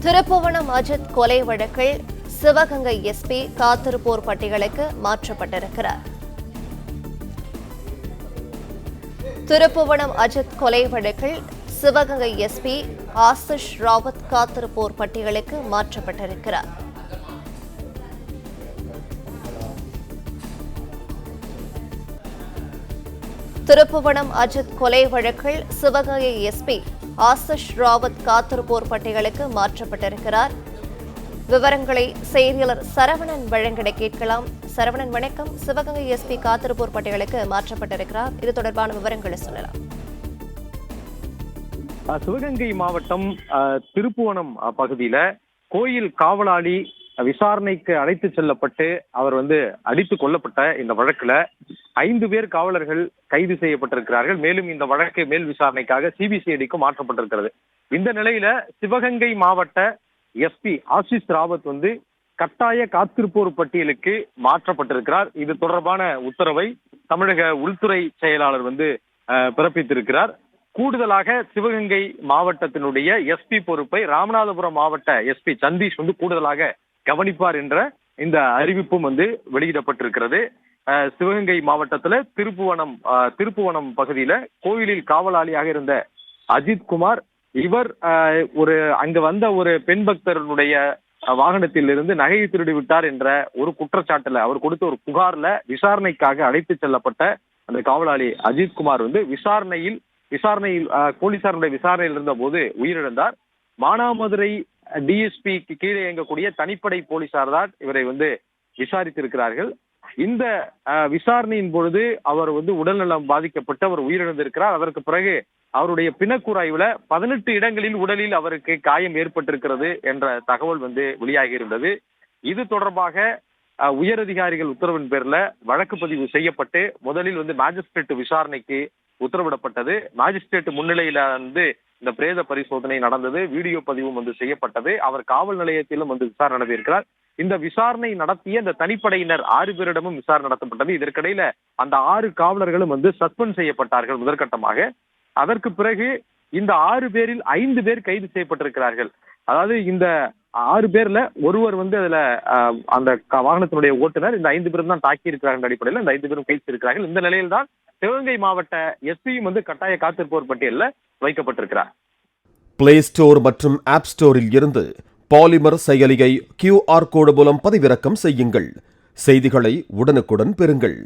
திருப்புவனம் அஜித் கொலை வழக்கில் சிவகங்கை எஸ்பி காத்திருப்போர் பட்டியலுக்கு மாற்றப்பட்டிருக்கிறார். திருப்புவனம் அஜித் கொலை வழக்கில் சிவகங்கை எஸ்பி ஆசிஷ் ராவத் காத்திருப்போர் பட்டியலுக்கு மாற்றப்பட்டிருக்கிறார். திருப்புவனம் அஜித் கொலை வழக்கில் சிவகங்கை எஸ்பி ஆசிஷ் ராவத் காத்திருப்போர் பட்டியலுக்கு மாற்றப்பட்டிருக்கிறார். விவரங்களை செய்தியாளர் சரவணன் வழங்கிட கேட்கலாம். சரவணன் வணக்கம். சிவகங்கை எஸ்பி காத்திருப்போர் பட்டியலுக்கு மாற்றப்பட்டிருக்கிறார். இது தொடர்பான விவரங்களை சொல்லலாம். சிவகங்கை மாவட்டம் திருப்புவனம் பகுதியில கோயில் காவலாளி விசாரணைக்கு அழைத்து செல்லப்பட்டு அவர் அடித்துக் கொல்லப்பட்ட இந்த வழக்குல 5 பேர் காவலர்கள் கைது செய்யப்பட்டிருக்கிறார்கள். மேலும் இந்த வழக்கு மேல் விசாரணைக்காக சிபிசிஐடிக்கு மாற்றப்பட்டிருக்கிறது. இந்த நிலையில சிவகங்கை மாவட்ட எஸ்பி ஆசிஷ் ராவத் கட்டாய காத்திருப்போர் பட்டியலுக்கு மாற்றப்பட்டிருக்கிறார். இது தொடர்பான உத்தரவை தமிழக உள்துறை செயலாளர் பிறப்பித்திருக்கிறார். கூடுதலாக சிவகங்கை மாவட்டத்தினுடைய எஸ்பி பொறுப்பை ராமநாதபுரம் மாவட்ட எஸ்பி சந்தீஷ் கூடுதலாக கவனிப்பார் என்ற இந்த அறிவிப்பும் வெளியிடப்பட்டிருக்கிறது. சிவகங்கை மாவட்டத்துல திருப்புவனம் பகுதியில கோயிலில் காவலாளியாக இருந்த அஜித் குமார் இவர் அங்க வந்த ஒரு பெண் பக்தருடைய வாகனத்தில் இருந்து நகையை திருடி விட்டார் என்ற ஒரு குற்றச்சாட்டுல அவர் கொடுத்த ஒரு புகார்ல விசாரணைக்காக அழைத்து செல்லப்பட்ட அந்த காவலாளி அஜித் குமார் விசாரணையில் போலீசாருடைய விசாரணையில் இருந்த போது உயிரிழந்தார். மானாமதுரை டிஎஸ்பிக்கு கீழே இயங்கக்கூடிய தனிப்படை போலீசார் தான் இவரை விசாரித்திருக்கிறார்கள். இந்த விசாரணையின் பொழுது அவர் உடல்நலம் பாதிக்கப்பட்டு அவர் உயிரிழந்திருக்கிறார். அதற்கு பிறகு அவருடைய பிணக்கூறாய்வுல 18 இடங்களில் உடலில் அவருக்கு காயம் ஏற்பட்டிருக்கிறது என்ற தகவல் வெளியாகி இருந்தது. இது தொடர்பாக உயரதிகாரிகள் உத்தரவின் பேர்ல வழக்கு பதிவு செய்யப்பட்டு முதலில் மேஜிஸ்ட்ரேட் விசாரணைக்கு உத்தரவிடப்பட்டது. மேஜிஸ்ட்ரேட் முன்னிலையில இந்த பிரேத பரிசோதனை நடந்தது. வீடியோ பதிவும் செய்யப்பட்டது. அவர் காவல் நிலையத்திலும் விசாரணை நடத்தியிருக்கிறார். இந்த விசாரணை நடத்திய இந்த தனிப்படையினர் 6 பேரிடமும் விசாரணை நடத்தப்பட்டது. இதற்கிடையில அந்த 6 காவலர்களும் சஸ்பெண்ட் செய்யப்பட்டார்கள் முதற்கட்டமாக. அதற்கு பிறகு இந்த 6 பேரில் 5 பேர் கைது செய்யப்பட்டிருக்கிறார்கள். அதாவது இந்த 6 பேர்ல ஒருவர் அதுல அந்த வாகனத்தினுடைய ஓட்டுநர். இந்த 5 பேரும் தான் தாக்கி இருக்கிறார்கள். அடிப்படையில் இந்த 5 பேரும் கைது இருக்கிறார்கள். இந்த நிலையில் தான் சிவகங்கை மாவட்ட எஸ்பியும் கட்டாய காத்திருப்போர் பட்டியலில் வைக்கப்பட்டிருக்கிறார். பிளே ஸ்டோர் மற்றும் ஆப் ஸ்டோரில் இருந்து பாலிமர் செயலியை QR கோடு மூலம் பதிவிறக்கம் செய்யுங்கள். செய்திகளை உடனுக்குடன் பெறுங்கள்.